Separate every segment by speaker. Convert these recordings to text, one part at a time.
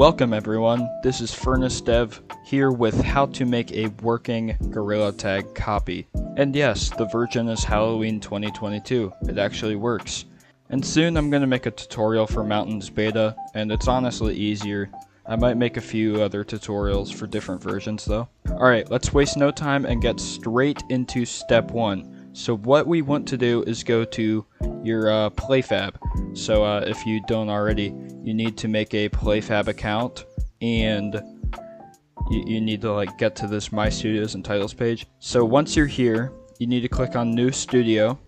Speaker 1: Welcome everyone, this is Furnace Dev here with how to make a working gorillatag copy. And yes, the version is Halloween 2022, it actually works. And soon I'm going to make a tutorial for Mountains Beta, and it's honestly easier. I might make a few other tutorials for different versions though. Alright, let's waste no time and get straight into step 1. So what we want to do is go to your PlayFab. So if you don't already, you need to make a PlayFab account, and you need to get to this My Studios and Titles page. So once you're here, you need to click on New Studio,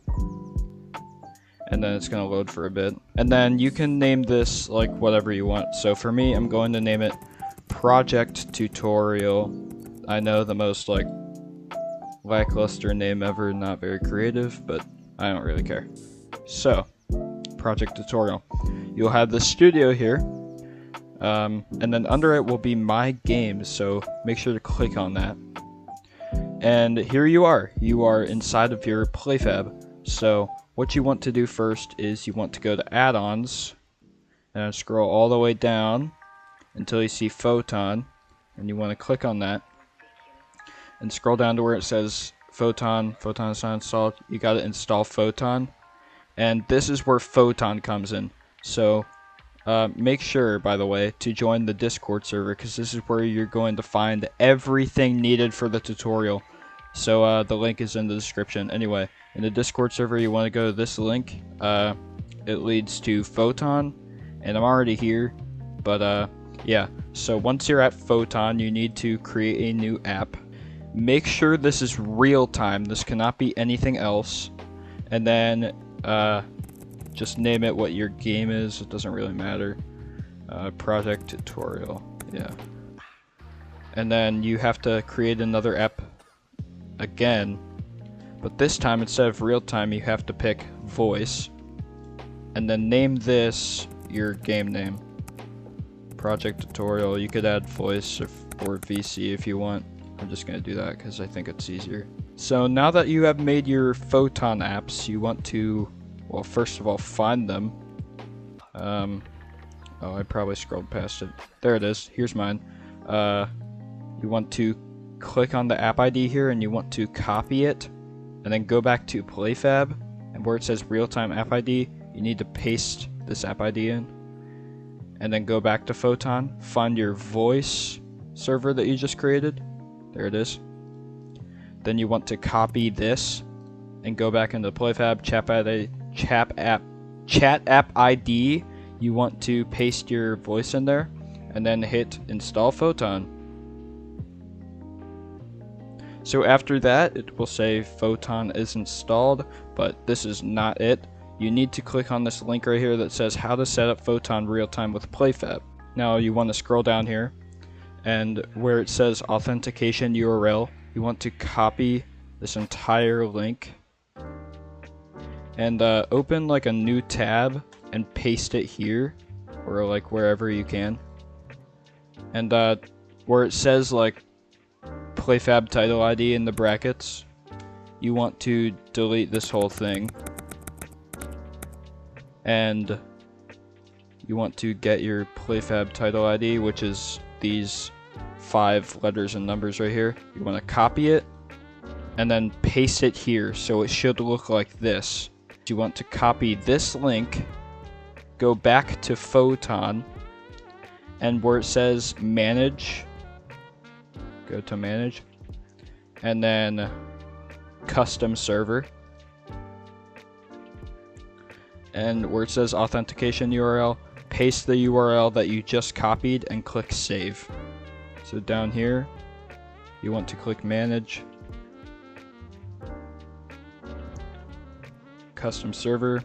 Speaker 1: and then it's going to load for a bit. And then you can name this whatever you want. So for me, I'm going to name it Project Tutorial. I know, the most lackluster name ever, not very creative, but I don't really care. So, Project Tutorial. You'll have the studio here, and then under it will be My Games, so make sure to click on that. And here you are inside of your PlayFab. So what you want to do first is you want to go to Add-ons, and scroll all the way down until you see Photon, and you want to click on that, and scroll down to where it says Photon is not installed. You got to install Photon, and this is where Photon comes in. So make sure, by the way, to join the Discord server, because this is where you're going to find everything needed for the tutorial. So the link is in the description. Anyway, in the Discord server, you want to go to this link. It leads to Photon, and I'm already here, but yeah. So once you're at Photon, you need to create a new app. Make sure this is real time. This cannot be anything else. And then just name it what your game is. It doesn't really matter. Project Tutorial. Yeah. And then you have to create another app again. But this time, instead of real time, you have to pick voice. And then name this your game name. Project Tutorial. You could add voice or VC if you want. I'm just going to do that because I think it's easier. So now that you have made your Photon apps, you want to, well, first of all, find them. Oh, I probably scrolled past it. There it is. Here's mine. You want to click on the app ID here, and you want to copy it, and then go back to PlayFab, and where it says real-time app ID, you need to paste this app ID in, and then go back to Photon, find your voice server that you just created. There it is. Then you want to copy this and go back into PlayFab, chat app ID. You want to paste your voice in there, and then hit install Photon. So after that, it will say Photon is installed, but this is not it. You need to click on this link right here that says how to set up Photon real time with PlayFab. Now you want to scroll down here, and where it says authentication URL, you want to copy this entire link and open a new tab and paste it here, or wherever you can. And where it says PlayFab title ID in the brackets, you want to delete this whole thing, and you want to get your PlayFab title ID, which is these 5 letters and numbers right here. You want to copy it and then paste it here, so it should look like this. You want to copy this link, go back to Photon, and where it says manage, go to manage, and then custom server, and where it says authentication URL, paste the URL that you just copied and click save. So down here, you want to click manage, custom server,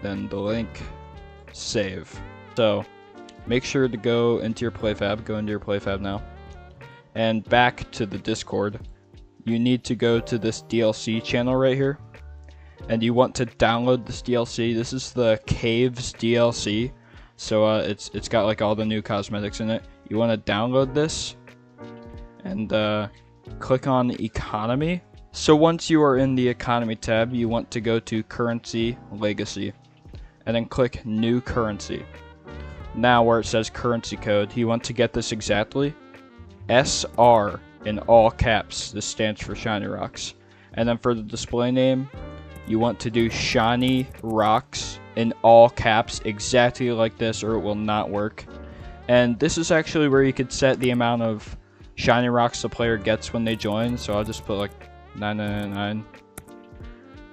Speaker 1: then the link, save. So make sure to go into your PlayFab, now, and back to the Discord. You need to go to this DLC channel right here, and you want to download this DLC. This is the Caves DLC. So it's got all the new cosmetics in it. You want to download this and click on economy. So once you are in the economy tab, you want to go to currency legacy, and then click new currency. Now where it says currency code, you want to get this exactly. SR in all caps. This stands for Shiny Rocks. And then for the display name, you want to do Shiny Rocks in all caps, exactly like this, or it will not work. And this is actually where you could set the amount of Shiny Rocks the player gets when they join. So I'll just put like 999.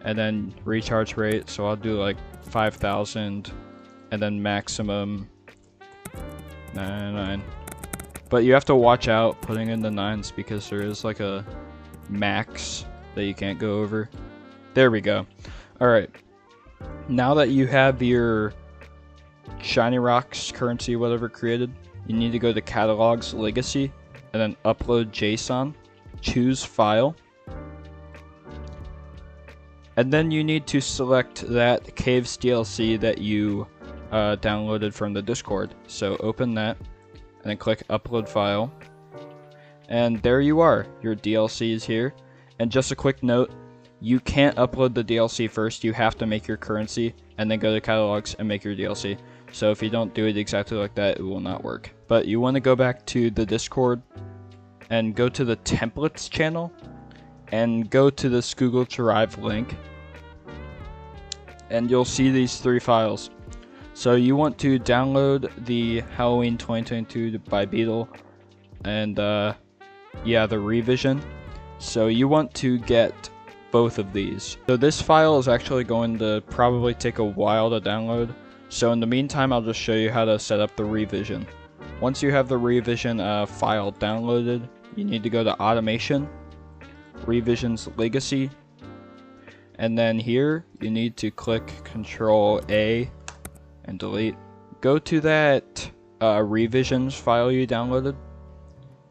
Speaker 1: And then recharge rate, so I'll do like 5,000. And then maximum 999. But you have to watch out putting in the 9s because there is like a max that you can't go over. There we go. Alright. Now that you have your Shiny Rocks currency, whatever, created, you need to go to Catalogs, Legacy, and then upload JSON. Choose File. And then you need to select that Caves DLC that you downloaded from the Discord. So open that, and then click Upload File. And there you are. Your DLC is here. And just a quick note, you can't upload the DLC first. You have to make your currency, and then go to Catalogs and make your DLC. So if you don't do it exactly like that, it will not work. But you want to go back to the Discord, and go to the Templates channel, and go to this Google Drive link. And you'll see these 3 files. So you want to download the Halloween 2022 by Beetle, and yeah, the revision. So you want to get both of these. So this file is actually going to probably take a while to download. So in the meantime, I'll just show you how to set up the revision. Once you have the revision file downloaded, you need to go to Automation, Revisions Legacy, and then here you need to click Control A and delete. Go to that revisions file you downloaded.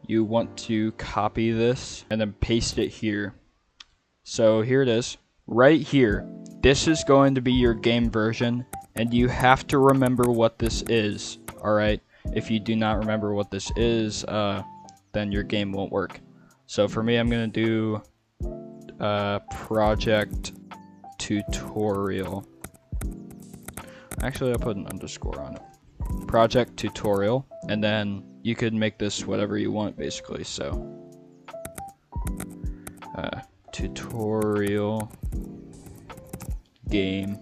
Speaker 1: You want to copy this and then paste it here. So here it is, right here. This is going to be your game version, and you have to remember what this is. Alright, if you do not remember what this is, then your game won't work. So for me, I'm going to do project tutorial. Actually, I'll put an underscore on it. Project tutorial, and then you could make this whatever you want, basically. So tutorial game,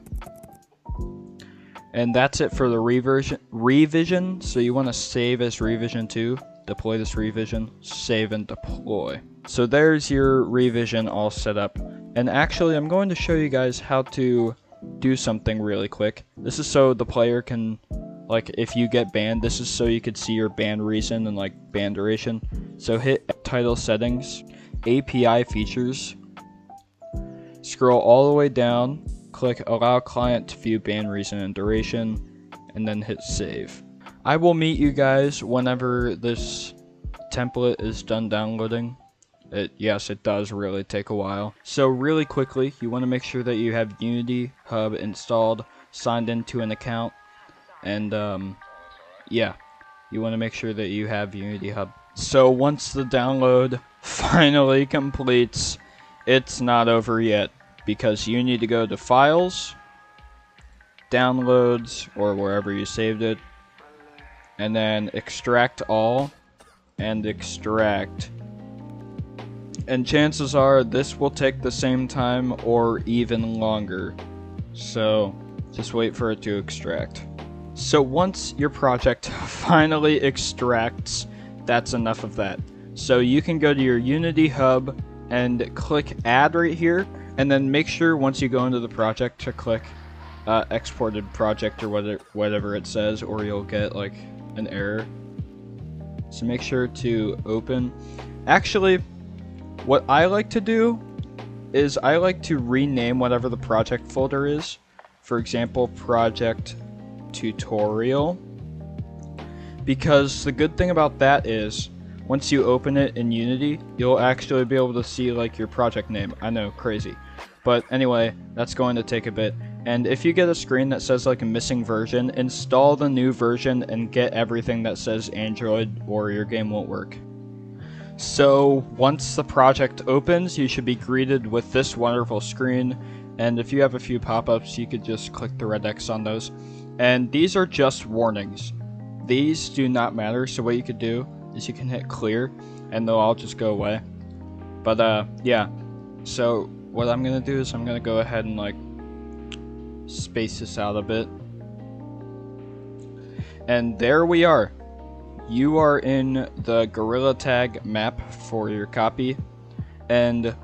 Speaker 1: and that's it for the revision. So you want to save as revision 2, deploy this revision, save and deploy. So there's your revision all set up. And actually, I'm going to show you guys how to do something really quick. This is so the player can, like, if you get banned, this is so you could see your ban reason and like ban duration. So hit title settings, API features, scroll all the way down, click allow client to view ban reason and duration, and then hit save. I will meet you guys whenever this template is done downloading. Yes, it does really take a while. So really quickly, you want to make sure that you have Unity Hub installed, signed into an account, and yeah, you want to make sure that you have Unity Hub. So once the download finally completes, it's not over yet, because you need to go to Files, Downloads, or wherever you saved it, and then Extract All, and Extract. And chances are this will take the same time or even longer. So just wait for it to extract. So once your project finally extracts, that's enough of that. So you can go to your Unity Hub and click Add right here, and then make sure once you go into the project to click Exported Project or whatever it says, or you'll get like an error. So make sure to open. Actually, what I like to do is I like to rename whatever the project folder is. For example, project tutorial. Because the good thing about that is once you open it in Unity, you'll actually be able to see like your project name. I know, crazy. But anyway, that's going to take a bit. And if you get a screen that says like a missing version, install the new version and get everything that says Android or your game won't work. So once the project opens, you should be greeted with this wonderful screen, and if you have a few pop-ups, you could just click the red X on those. And these are just warnings. these do not matter, so what you could do is you can hit clear and they'll all just go away. But yeah, so what I'm gonna do is I'm gonna go ahead and like space this out a bit. And there we are. You are in the gorillatag map for your copy, and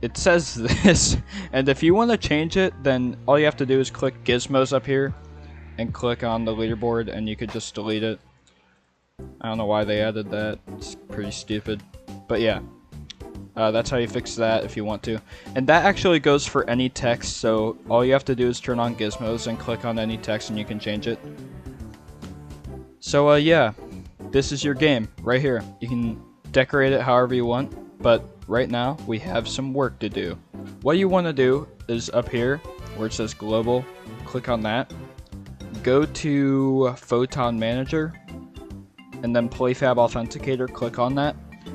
Speaker 1: it says this. And if you want to change it, then all you have to do is click gizmos up here and click on the leaderboard, and you could just delete it. I don't know why they added that. It's pretty stupid. But yeah, that's how you fix that if you want to. And that actually goes for any text, so all you have to do is turn on gizmos and click on any text and you can change it. So yeah, this is your game right here. You can decorate it however you want, but right now we have some work to do. What you want to do is up here where it says global, click on that. Go to Photon Manager and then PlayFab Authenticator, click on that.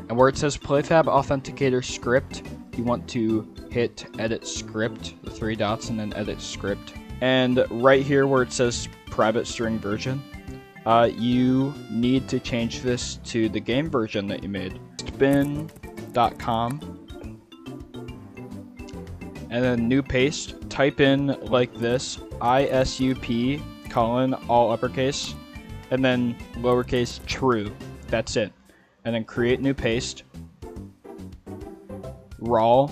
Speaker 1: And where it says PlayFab Authenticator script, you want to hit edit script, the 3 dots, and then edit script. And right here where it says private string version, you need to change this to the game version that you made. Bin.com and then new paste, type in like this, ISUP colon all uppercase and then lowercase true. That's it. And then create new paste, raw,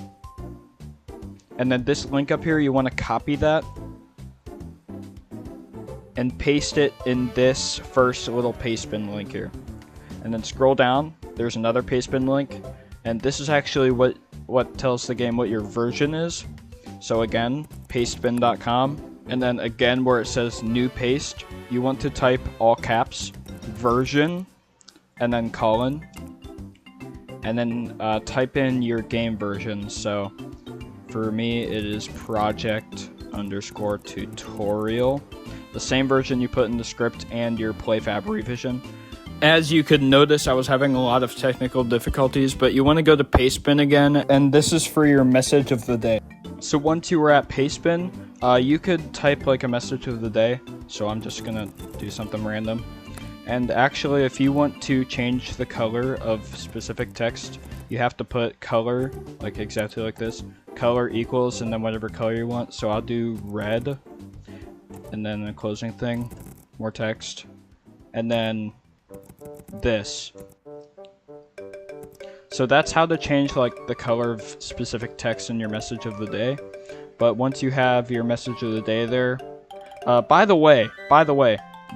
Speaker 1: and then this link up here, you want to copy that and paste it in this first little pastebin link here. And then scroll down, there's another pastebin link, and this is actually what tells the game what your version is. So again, pastebin.com, and then again where it says new paste, you want to type all caps, version, and then colon, and then type in your game version. So for me it is project_tutorial. The same version you put in the script and your PlayFab revision. As you could notice, I was having a lot of technical difficulties, but you want to go to pastebin again, and this is for your message of the day. So once you were at pastebin, you could type like a message of the day. So I'm just gonna do something random. And actually, if you want to change the color of specific text, you have to put color, like exactly like this, color equals, and then whatever color you want. So I'll do red. And then a closing thing, more text, and then this. So that's how to change like the color of specific text in your message of the day. But once you have your message of the day there, by the way,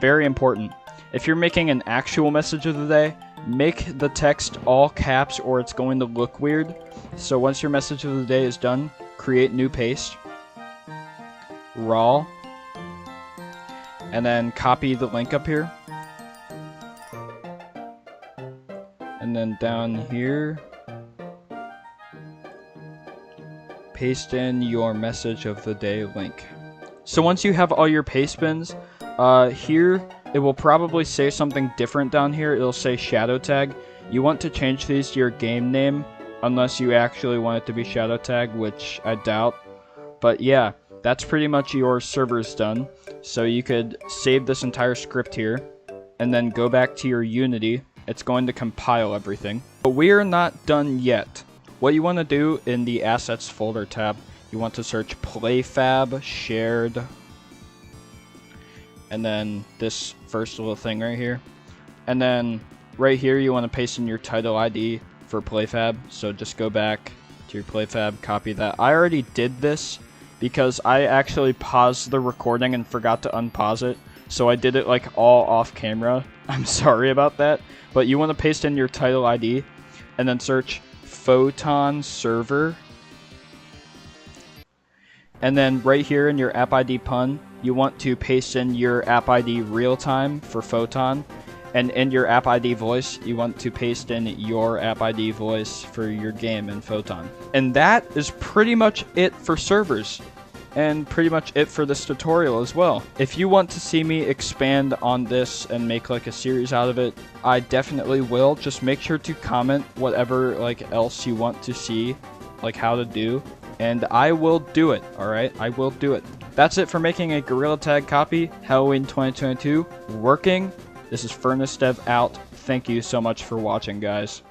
Speaker 1: very important, if you're making an actual message of the day, make the text all caps or it's going to look weird. So once your message of the day is done, create new paste, raw, and then copy the link up here. And then down here, paste in your message of the day link. So once you have all your pastebins, here it will probably say something different down here. It'll say shadow tag. You want to change these to your game name unless you actually want it to be shadow tag, which I doubt. But yeah, that's pretty much your server's done. So you could save this entire script here and then go back to your Unity. It's going to compile everything. But we're not done yet. What you want to do in the assets folder tab, you want to search PlayFab shared, and then this first little thing right here. And then right here you want to paste in your title ID for PlayFab. So just go back to your PlayFab, copy that. I already did this because I actually paused the recording and forgot to unpause it. So I did it like all off camera. I'm sorry about that. But you want to paste in your title ID and then search Photon server. And then right here in your app ID pun, you want to paste in your app ID real time for Photon. And in your app ID voice, you want to paste in your app ID voice for your game in Photon. And that is pretty much it for servers. And pretty much it for this tutorial as well. If you want to see me expand on this and make like a series out of it, I definitely will. Just make sure to comment whatever like else you want to see, like how to do, and I will do it. Alright, I will do it. That's it for making a Gorilla Tag copy, Halloween 2022, working This is Furnace Dev out. Thank you so much for watching, guys.